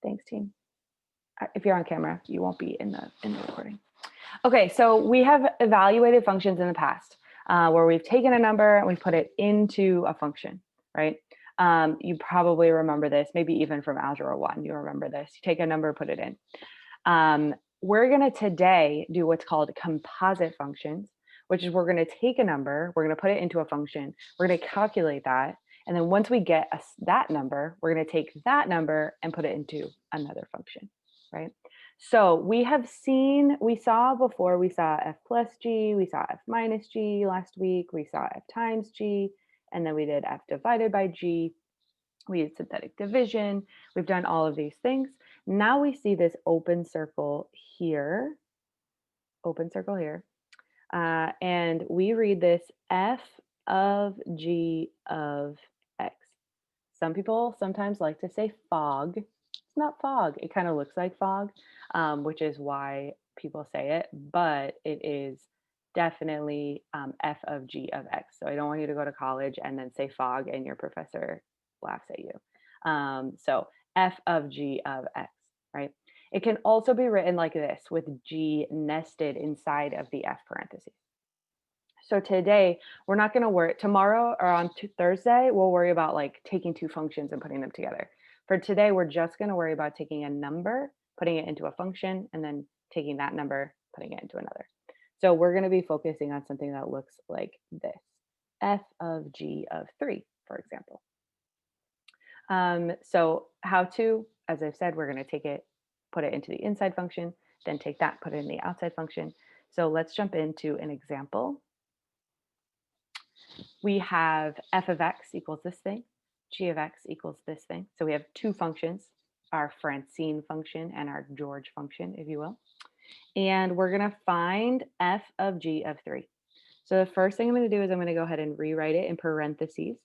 Thanks, team. If you're on camera, you won't be in the recording. Okay, so we have evaluated functions in the past where we've taken a number and we've put it into a function, right? You probably remember this, maybe even from Algebra 1, you remember this. You take a number, put it in. We're gonna today do what's called composite functions, which is we're gonna take a number, we're gonna put it into a function, we're gonna calculate that, and then once we get that number, we're gonna take that number and put it into another function, right? So we saw f plus g, we saw f minus g last week, we saw f times g, and then we did f divided by g. We used synthetic division. We've done all of these things. Now we see this open circle here, and we read this f of g of x. Some people sometimes like to say fog. It's not fog. It kind of looks like fog, which is why people say it, but it is definitely f of g of x. So I don't want you to go to college and then say fog and your professor laughs at you. So f of g of x, right? It can also be written like this with g nested inside of the f parentheses. So today we're not going to worry. Tomorrow or on Thursday, we'll worry about like taking two functions and putting them together. For today, we're just going to worry about taking a number, putting it into a function, and then taking that number, putting it into another. So we're going to be focusing on something that looks like this, f of g of 3, for example. So how to, as I've said, we're going to take it, put it into the inside function, then take that, put it in the outside function. So let's jump into an example. We have f of x equals this thing, g of x equals this thing. So we have two functions, our Francine function and our George function, if you will. And we're going to find f of g of 3. So the first thing I'm going to do is I'm going to go ahead and rewrite it in parentheses,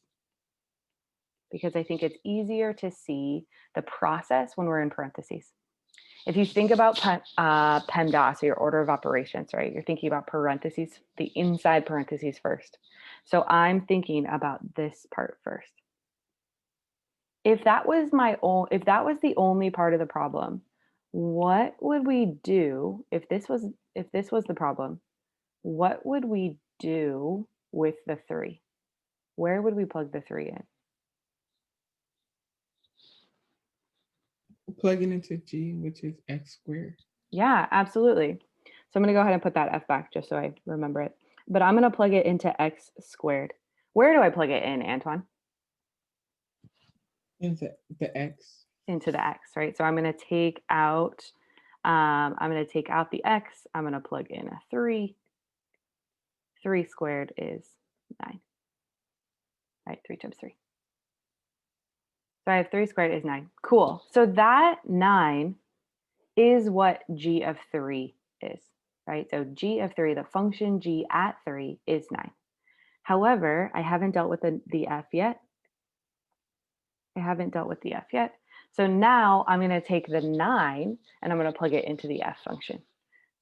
because I think it's easier to see the process when we're in parentheses. If you think about PEMDAS, or your order of operations, right? You're thinking about parentheses, the inside parentheses first. So I'm thinking about this part first. If that was the only part of the problem, what would we do if this was the problem? What would we do with the 3? Where would we plug the 3 in? Plugging into g, which is x squared. Yeah, absolutely. So I'm going to go ahead and put that f back just so I remember it. But I'm going to plug it into x squared. Where do I plug it in, Antoine? Into the x. Into the x, right? So I'm going to take out the x. I'm going to plug in a 3. 3 squared is 9. Right, 3 times 3. So I have 3 squared is 9. Cool. So that 9 is what g of 3 is, right? So g of 3, the function g at 3 is 9. However, I haven't dealt with the f yet. So now I'm going to take the 9 and I'm going to plug it into the f function.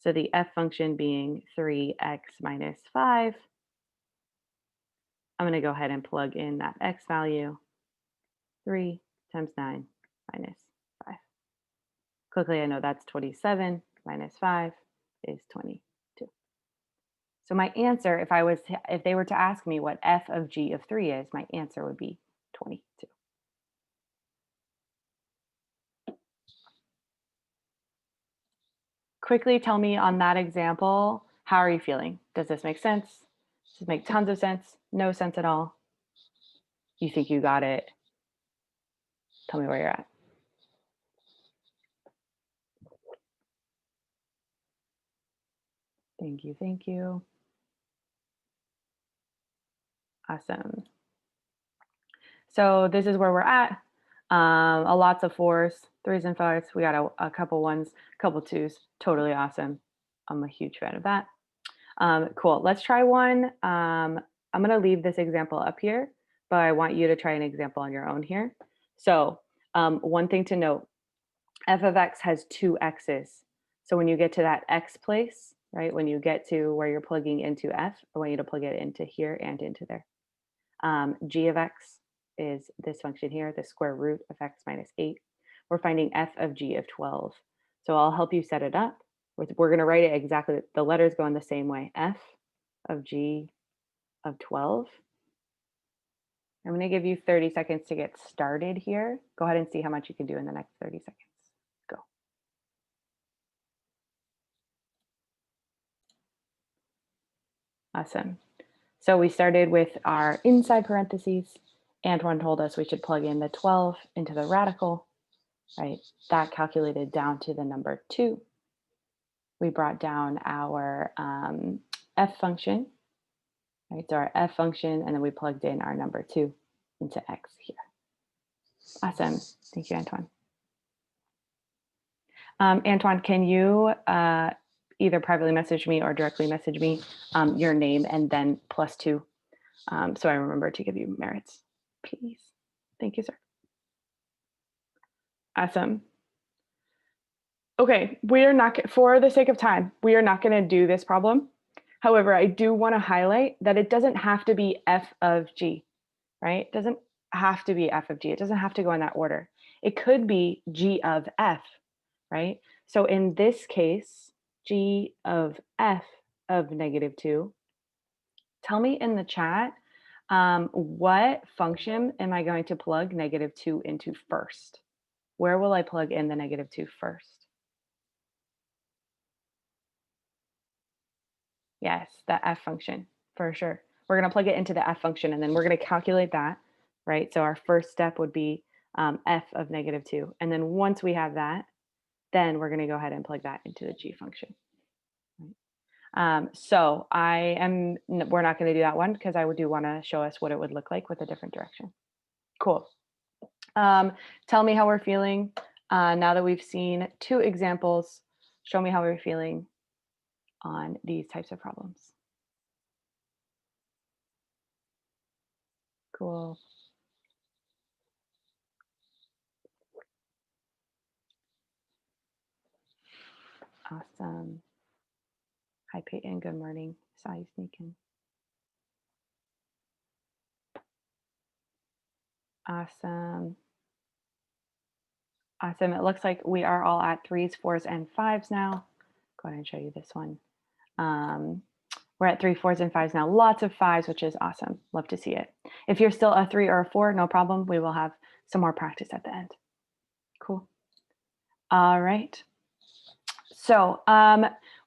So the f function being 3x minus 5. I'm going to go ahead and plug in that x value. 3 times 9 minus 5. Quickly, I know that's 27 minus 5 is 22. So my answer, if they were to ask me what f of g of 3 is, my answer would be 22. Quickly tell me on that example, how are you feeling? Does this make sense? Does this make tons of sense? No sense at all? You think you got it? Tell me where you're at. Thank you, thank you. Awesome. So this is where we're at. A lots of 4s, 3s, and 5s. We got a couple 1s, a couple 2s. Totally awesome. I'm a huge fan of that. Cool. Let's try one. I'm going to leave this example up here, but I want you to try an example on your own here. So one thing to note, f of x has 2 x's. So when you get to that x place, right, when you get to where you're plugging into f, I want you to plug it into here and into there. G of x is this function here, the square root of x minus 8. we're finding f of g of 12. So I'll help you set it up. We're going to write it exactly, the letters go in the same way, f of g of 12. I'm going to give you 30 seconds to get started here. Go ahead and see how much you can do in the next 30 seconds. Go. Awesome. So we started with our inside parentheses. Antoine told us we should plug in the 12 into the radical, right? That calculated down to the number 2. We brought down our f function, right? So our f function, and then we plugged in our number 2 into x here. Awesome. Thank you, Antoine. Antoine, can you either privately message me or directly message me your name and then +2 so I remember to give you merits, please. Thank you, sir. Awesome. Okay, we are not, for the sake of time, we are not going to do this problem. However, I do want to highlight that it doesn't have to be f of g, right? It doesn't have to be f of g. It doesn't have to go in that order. It could be g of f, right? So in this case, g of f of -2. Tell me in the chat, what function am I going to plug -2 into first? Where will I plug in the -2 first? Yes, the f function, for sure. We're going to plug it into the f function, and then we're going to calculate that, right? So our first step would be f of -2. And then once we have that, then we're going to go ahead and plug that into the g function. So we're not going to do that one because I do want to show us what it would look like with a different direction. Cool. Tell me how we're feeling now that we've seen 2 examples. Show me how we're feeling on these types of problems. Cool. Awesome. Hi, Peyton. Good morning. Saw you sneaking. Awesome. Awesome. It looks like we are all at 3s, 4s, and 5s now. Go ahead and show you this one. We're at 3, 4s, and 5s now. Lots of 5s, which is awesome. Love to see it. If you're still a 3 or a 4, no problem. We will have some more practice at the end. Cool. All right. So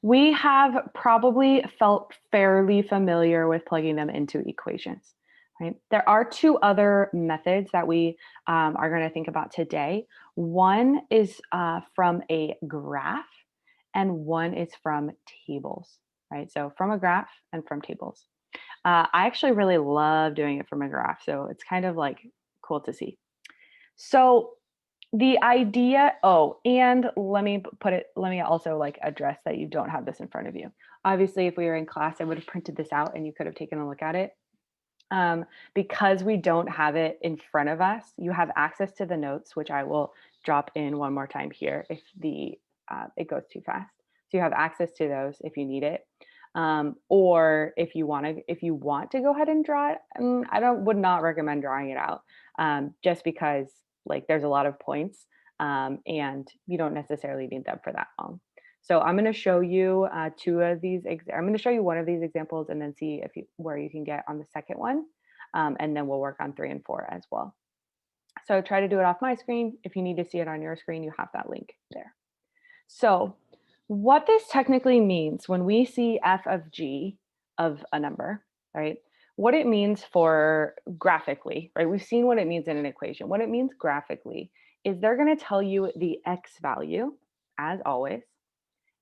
we have probably felt fairly familiar with plugging them into equations, right? There are 2 other methods that we are going to think about today. One is from a graph, and one is from tables, right? So from a graph and from tables. I actually really love doing it from a graph, so it's kind of like cool to see. So the idea, and let me also like address that you don't have this in front of you. Obviously, if we were in class, I would have printed this out and you could have taken a look at it. Because we don't have it in front of us, you have access to the notes, which I will drop in one more time here if it goes too fast. So you have access to those if you need it. Or if you want to go ahead and draw it, would not recommend drawing it out, just because like there's a lot of points, and you don't necessarily need them for that long. So I'm going to show you 2 of these. I'm going to show you one of these examples and then see where you can get on the second one, and then we'll work on 3 and 4 as well. So try to do it off my screen. If you need to see it on your screen, you have that link there. So what this technically means when we see f of g of a number, right? What it means for graphically, right? We've seen what it means in an equation. What it means graphically is they're going to tell you the x value, as always,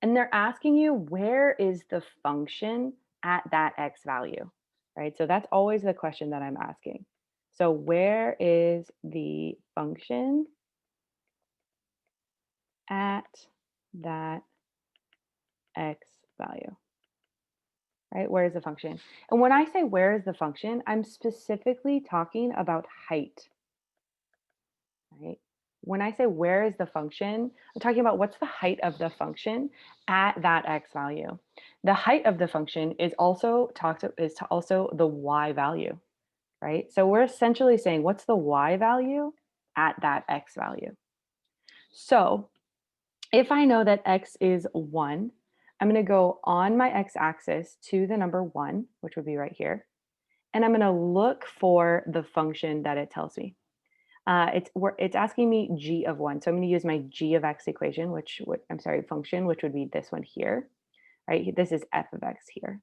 and they're asking you where is the function at that x value, right? So that's always the question that I'm asking. So where is the function at that x value, right? Where is the function? And when I say where is the function, I'm specifically talking about height, right? When I say where is the function, I'm talking about what's the height of the function at that x value. The height of the function is also also the y value, right? So we're essentially saying what's the y value at that x value. So if I know that x is 1, I'm going to go on my x-axis to the number 1, which would be right here. And I'm going to look for the function that it tells me. It's asking me g of 1. So I'm going to use my g of x equation, function, which would be this one here, right? This is f of x here.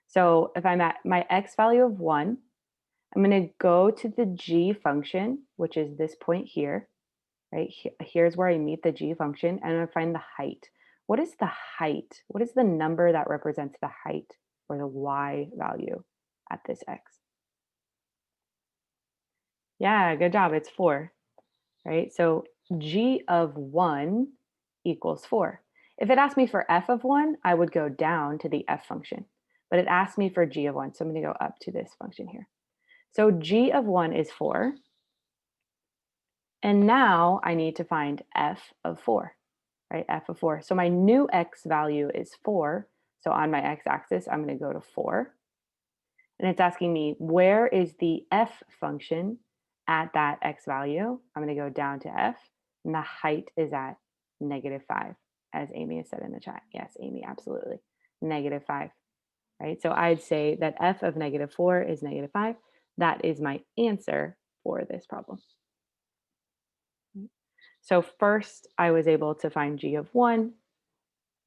So if I'm at my x value of 1, I'm going to go to the g function, which is this point here, right? Here's where I meet the g function, and I'm going to find the height. What is the height? What is the number that represents the height or the y value at this x? Yeah, good job. It's 4, right? So g of 1 equals 4. If it asked me for f of 1, I would go down to the f function. But it asked me for g of 1, so I'm going to go up to this function here. So g of 1 is 4. And now I need to find f of 4, right? F of 4. So my new x value is 4. So on my x-axis, I'm going to go to 4. And it's asking me, where is the f function at that x value? I'm going to go down to f, and the height is at -5, as Amy has said in the chat. Yes, Amy, absolutely. -5, right? So I'd say that f of -4 is -5. That is my answer for this problem. So first I was able to find g of 1,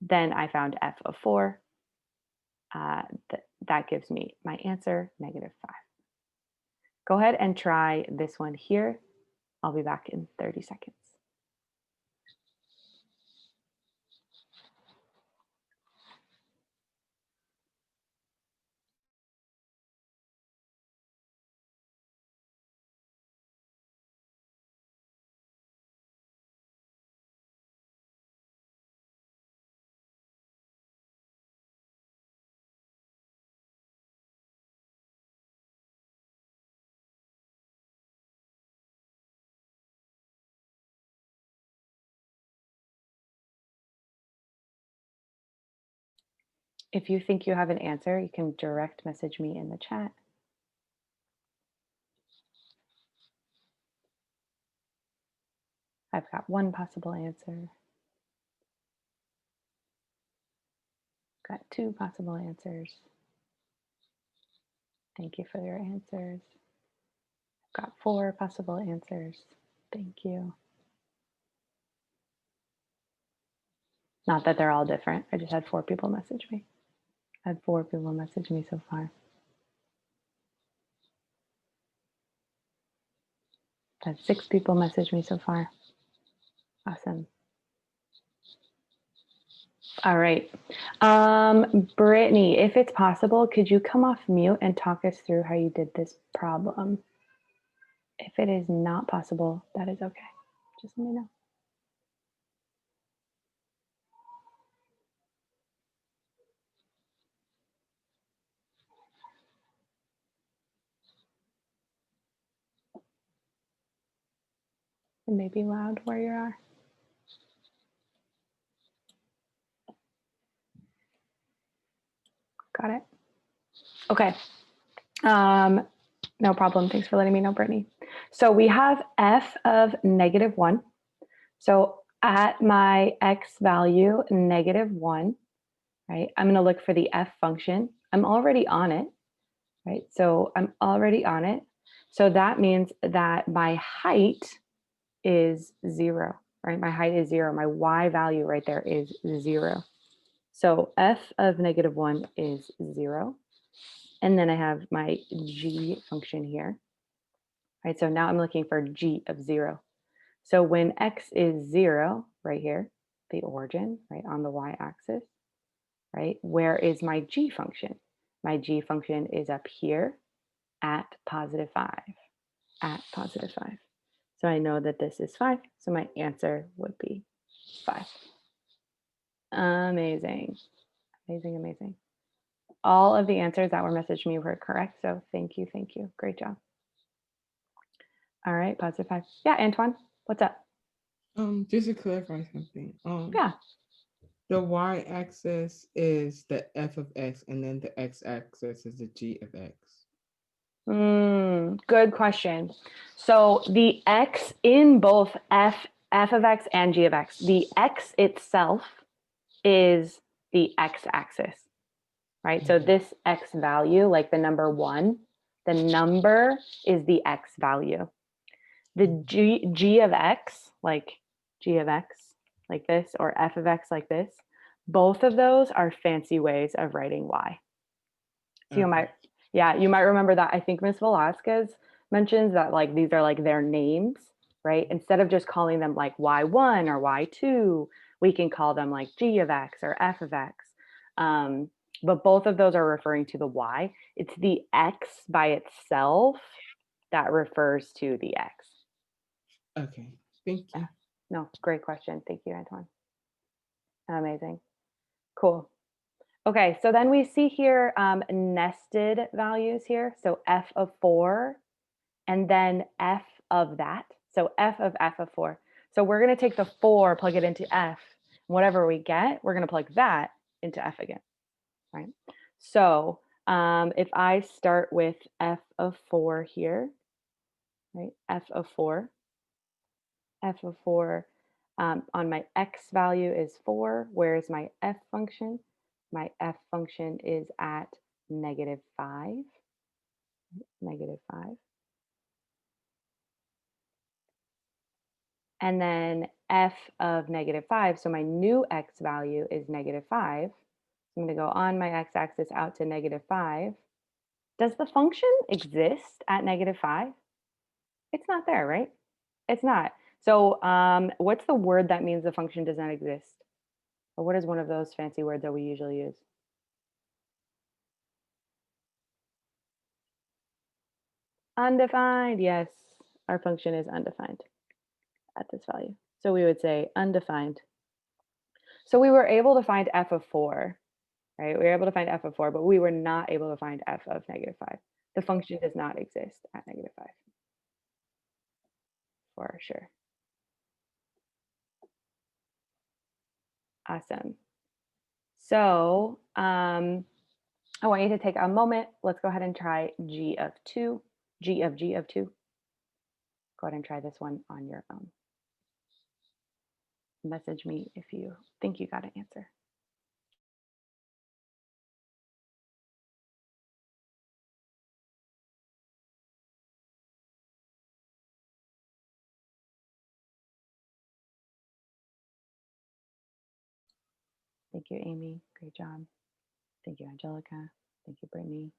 then I found f of 4. That gives me my answer, -5. Go ahead and try this one here. I'll be back in 30 seconds. If you think you have an answer, you can direct message me in the chat. I've got one possible answer. Got two possible answers. Thank you for your answers. I've got 4 possible answers. Thank you. Not that they're all different. I just had 4 people message me. I had 4 people message me so far. I had 6 people message me so far. Awesome. All right. Brittany, if it's possible, could you come off mute and talk us through how you did this problem? If it is not possible, that is okay. Just let me know. It may be loud where you are. Got it. Okay. No problem. Thanks for letting me know, Brittany. So we have f of -1. So at my x value, -1, right? I'm going to look for the f function. I'm already on it, right? So I'm already on it. So that means that my height is 0, right? My height is 0. My y value right there is 0. So f of -1 is 0. And then I have my g function here, right? So now I'm looking for g of 0. So when x is 0, right here, the origin, right, on the y-axis, right, where is my g function? My g function is up here at +5, at +5. So I know that this is 5, so my answer would be 5. Amazing, amazing, amazing. All of the answers that were messaged me were correct, so thank you, great job. All right, +5. Yeah, Antoine, what's up? Just to clarify something. Yeah. The y-axis is the f of x, and then the x-axis is the g of x. Good question. So the x in both f f of x and g of x. The x itself is the x-axis, right? So this x value, like the number 1, the number is the x value. The g of x, like g of x, like this, or f of x, like this, both of those are fancy ways of writing y. So you might remember that. I think Ms. Velasquez mentions that like these are like their names, right? Instead of just calling them like y1 or y2, we can call them like g of x or f of x. But both of those are referring to the y. It's the x by itself that refers to the x. Okay, thank you. Yeah. No, great question. Thank you, Antoine. Amazing. Cool. Okay, so then we see here nested values here. So f of 4 and then f of that. So f of 4. So we're going to take the 4, plug it into f. Whatever we get, we're going to plug that into f again, right? So if I start with f of 4 here, right? F of 4 on my x value is 4. Where's my f function? My f function is at -5. -5. And then f of -5, so my new x value is -5. So I'm going to go on my x-axis out to -5. Does the function exist at -5? It's not there, right? It's not. So what's the word that means the function does not exist? Or what is one of those fancy words that we usually use? Undefined. Yes, our function is undefined at this value. So we would say undefined. So we were able to find f of 4, right? We were able to find f of 4, but we were not able to find f of -5. The function does not exist at -5 for sure. Awesome. So I want you to take a moment. Let's go ahead and try g of 2, g of 2. Go ahead and try this one on your own. Message me if you think you got an answer. Thank you, Amy. Great job. Thank you, Angelica. Thank you, Brittany.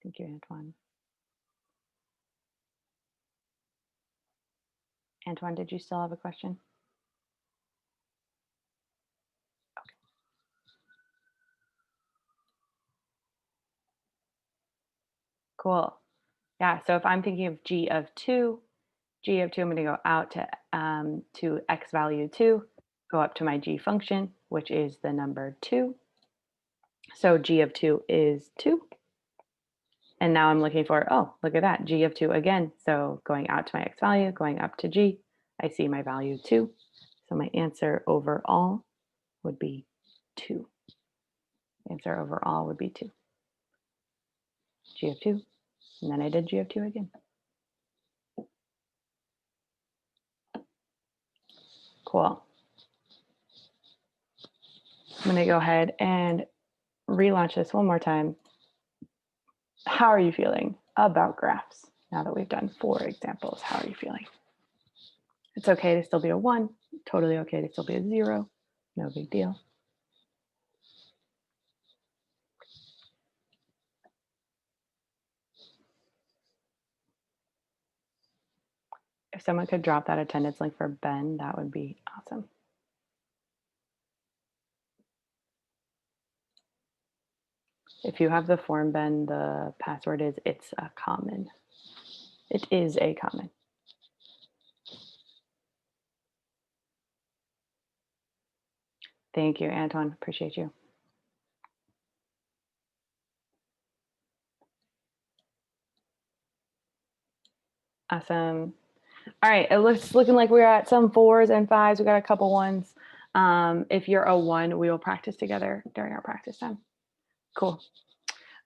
Thank you, Antoine. Antoine, did you still have a question? Okay. Cool. Yeah, so if I'm thinking of g of 2, I'm going to go out to x value 2, go up to my g function, which is the number 2. So g of 2 is 2. And now I'm looking for, oh, look at that, g of 2 again. So going out to my x value, going up to g, I see my value 2. So my answer overall would be 2. Answer overall would be 2. G of 2, and then I did g of 2 again. Cool. I'm going to go ahead and relaunch this one more time. How are you feeling about graphs? Now that we've done 4 examples, how are you feeling? It's okay to still be a 1, totally okay to still be a 0, no big deal. If someone could drop that attendance link for Ben, that would be awesome. If you have the form, Ben, the password is it's a common. It is a common. Thank you, Antoine. Appreciate you. Awesome. All right, it looks looking like we're at some 4s and 5s. We got a couple 1s. If you're a 1, we will practice together during our practice time. Cool.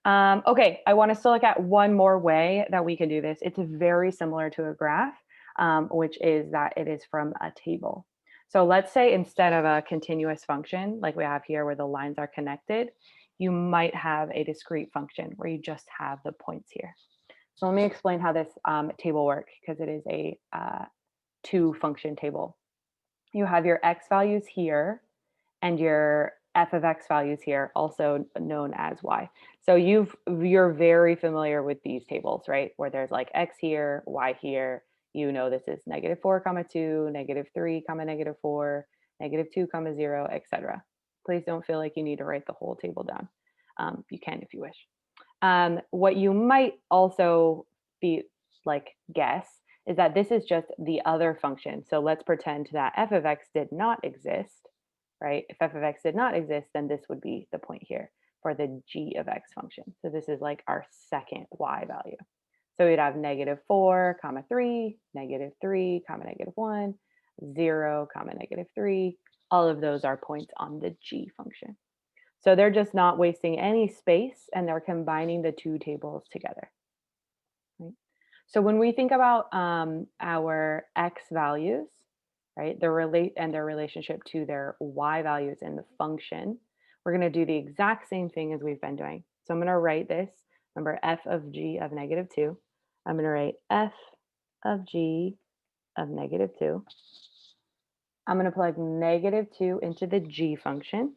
Okay, I want us to look at one more way that we can do this. It's very similar to a graph, which is that it is from a table. So let's say instead of a continuous function like we have here where the lines are connected, you might have a discrete function where you just have the points here. So let me explain how this table works because it is a two function table. You have your x values here and your f of x values here, also known as y. So you're very familiar with these tables, right? Where there's like x here, y here. You know this is -4, 2, -3, -4, -2, 0, etc. Please don't feel like you need to write the whole table down. You can if you wish. What you might also be like guess is that this is just the other function. So let's pretend that f of x did not exist, right? If f of x did not exist, then this would be the point here for the g of x function. So this is like our second y value. So we'd have -4, 3, -3, -1, 0, -3. All of those are points on the g function. So they're just not wasting any space and they're combining the two tables together. Right? So when we think about our x values, right, their relationship to their y values in the function, we're going to do the exact same thing as we've been doing. So I'm going to write this. Remember, f of g of -2. I'm going to write f of g of -2. I'm going to plug -2 into the g function.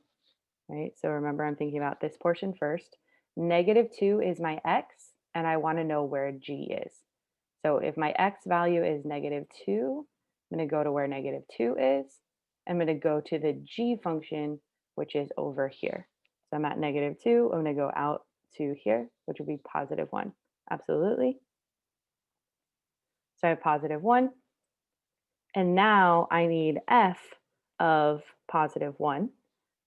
Right? So remember, I'm thinking about this portion first. -2 is my x, and I want to know where g is. So if my x value is -2, I'm going to go to where -2 is. I'm going to go to the g function, which is over here. So I'm at -2. I'm going to go out to here, which would be +1. Absolutely. So I have +1. And now I need f of +1.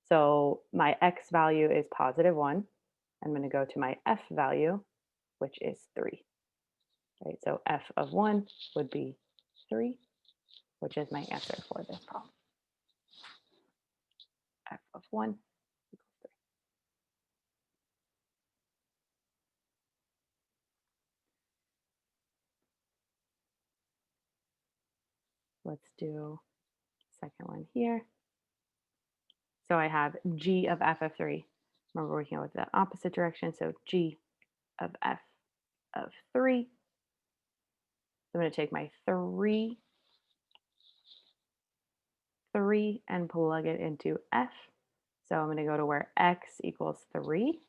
So my x value is +1. I'm going to go to my f value, which is 3. Right? So f of 1 would be 3, which is my answer for this problem. F of 1 equals 3. Let's do second one here. So I have g of f of 3. Remember, we're working with the opposite direction. So g of f of 3. So I'm going to take my 3 and plug it into f. So I'm going to go to where x equals 3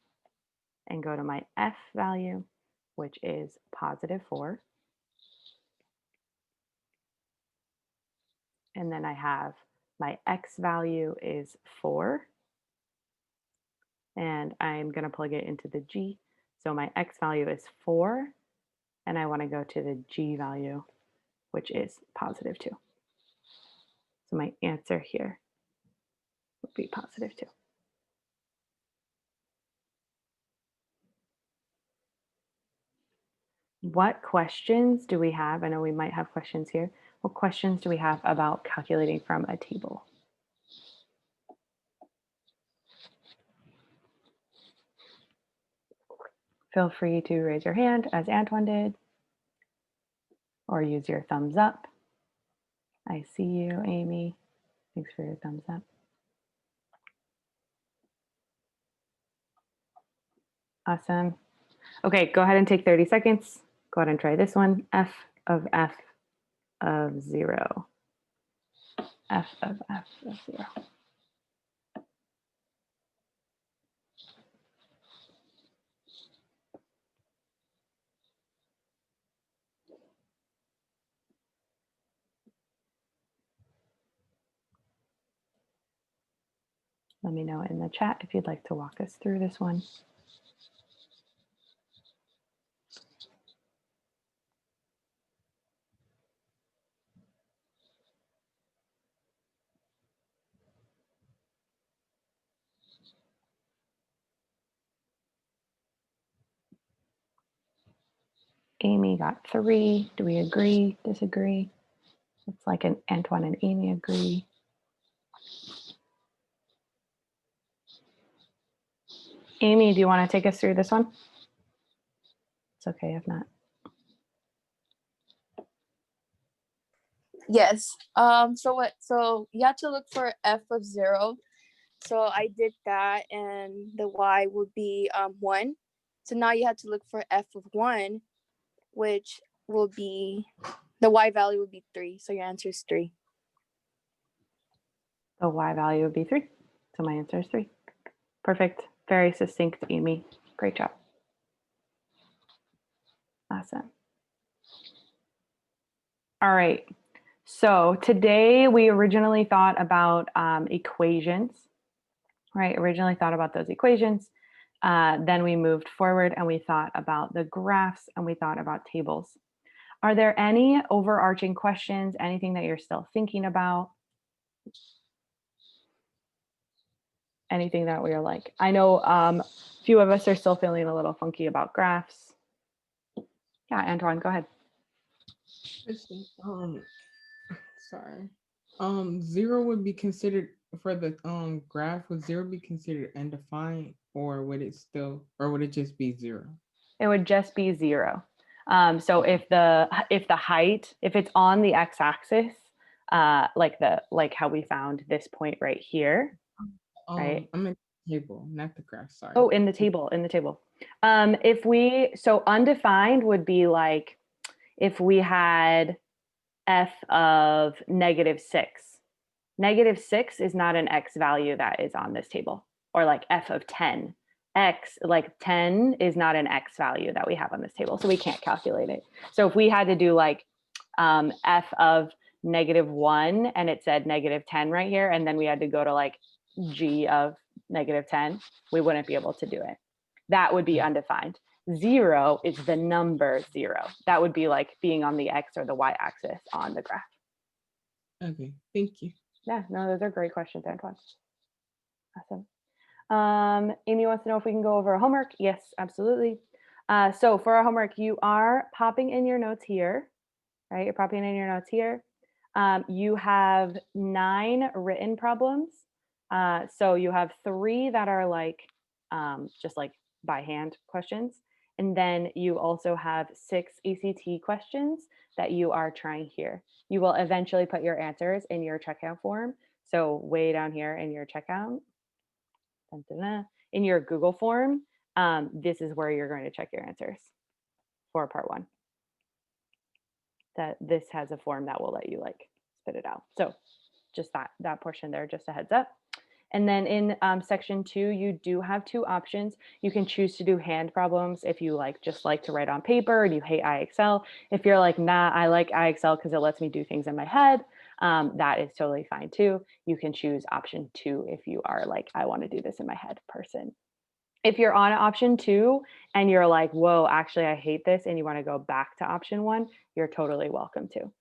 and go to my f value, which is +4. And then I have my x value is 4. And I'm going to plug it into the g. So my x value is 4. And I want to go to the g value, which is +2. So my answer here would be +2. What questions do we have? I know we might have questions here. What questions do we have about calculating from a table? Feel free to raise your hand as Antoine did, or use your thumbs up. I see you, Amy. Thanks for your thumbs up. Awesome. Okay, go ahead and take 30 seconds. Go ahead and try this one. F of 0. F of 0. Let me know in the chat if you'd like to walk us through this one. Amy got 3. Do we agree, disagree? It's like an Antoine and Amy agree. Amy, do you want to take us through this one? It's okay if not. Yes. So you have to look for f of 0. So I did that, and the y would be 1. So now you have to look for f of 1, which will be, the y value would be 3. So your answer is 3. The y value would be 3. So my answer is 3. Perfect. Very succinct, Amy. Great job. Awesome. All right. So today we originally thought about equations, right? Originally thought about those equations. Then we moved forward and we thought about the graphs and we thought about tables. Are there any overarching questions, anything that you're still thinking about? Anything that we're like, I know a few of us are still feeling a little funky about graphs. Yeah, Antoine, go ahead. Sorry. 0 would be considered for the graph. Would 0 be considered undefined, or would it just be 0? It would just be 0. So if the height, if it's on the x-axis, like how we found this point right here, right? I'm in the table, not the graph. Sorry. Oh, in the table. So undefined would be like if we had f of -6. -6 is not an x value that is on this table, or like f of 10. X, like 10 is not an x value that we have on this table, so we can't calculate it. So if we had to do like f of -1 and it said -10 right here, and then we had to go to like g of -10, we wouldn't be able to do it. That would be undefined. 0 is the number 0. That would be like being on the x or the y axis on the graph. Okay, thank you. Yeah, no, those are great questions, Antoine. Awesome. Amy wants to know if we can go over our homework. Yes, absolutely. So for our homework, you are popping in your notes here, right? You're popping in your notes here. You have 9 written problems. So you have 3 that are like just like by hand questions. And then you also have 6 ACT questions that you are trying here. You will eventually put your answers in your checkout form. So way down here in your checkout, in your Google form, this is where you're going to check your answers for part 1. That this has a form that will let you like spit it out. So just that portion there, just a heads up. And then in section 2, you do have 2 options. You can choose to do hand problems if you just like to write on paper and you hate IXL. If you're like, nah, I like IXL because it lets me do things in my head, that is totally fine too. You can choose option 2 if you are like, I want to do this in my head person. If you're on option 2 and you're like, whoa, actually, I hate this, and you want to go back to option 1, you're totally welcome to.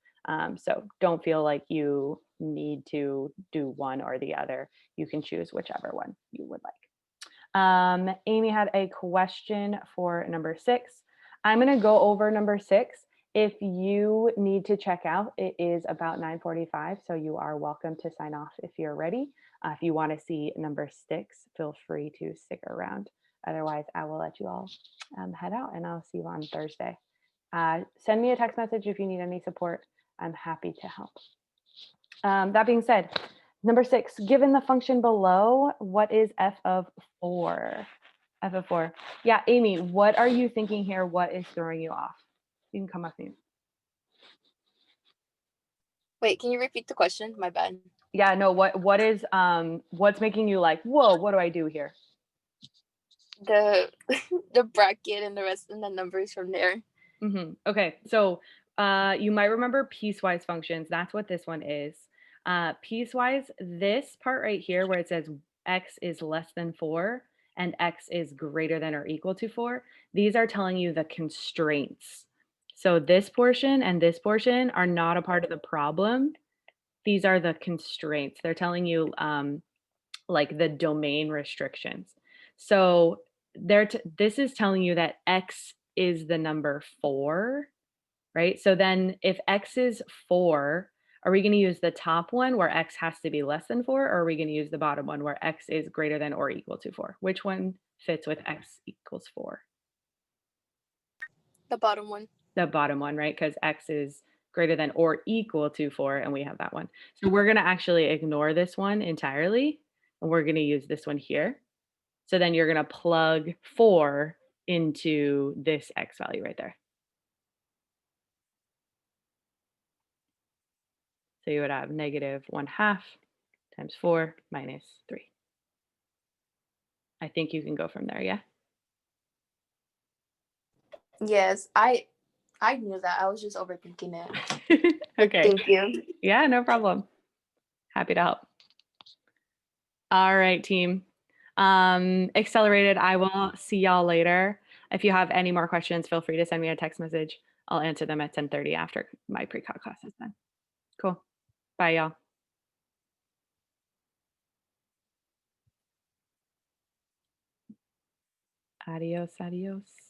So don't feel like you need to do one or the other. You can choose whichever one you would like. Amy had a question for number 6. I'm going to go over number 6. If you need to check out, it is about 9:45, so you are welcome to sign off if you're ready. If you want to see number 6, feel free to stick around. Otherwise, I will let you all head out, and I'll see you on Thursday. Send me a text message if you need any support. I'm happy to help. That being said, number 6, given the function below, what is f of 4? F of 4. Yeah, Amy, what are you thinking here? What is throwing you off? You can come up mute. Wait, can you repeat the question? My bad. Yeah, no, what is what's making you like, whoa, what do I do here? The the bracket and the rest and the numbers from there. Okay, so you might remember piecewise functions. That's what this one is. Piecewise, this part right here where it says x is less than 4 and x is greater than or equal to 4, these are telling you the constraints. So this portion and this portion are not a part of the problem. These are the constraints. They're telling you like the domain restrictions. So this is telling you that x is the number 4, right? So then if x is 4, are we going to use the top one where x has to be less than 4, or are we going to use the bottom one where x is greater than or equal to 4? Which one fits with x equals 4? The bottom one. The bottom one, right? Because x is greater than or equal to 4, and we have that one. So we're going to actually ignore this one entirely, and we're going to use this one here. So then you're going to plug 4 into this x value right there. So you would have negative 1/2 times 4 minus 3. I think you can go from there, yeah? Yes, I knew that. I was just overthinking it. Okay. Thank you. Yeah, no problem. Happy to help. All right, team. Accelerated, I will see y'all later. If you have any more questions, feel free to send me a text message. I'll answer them at 10:30 after my pre-calc class is done. Cool. Bye, y'all. Adios, adios.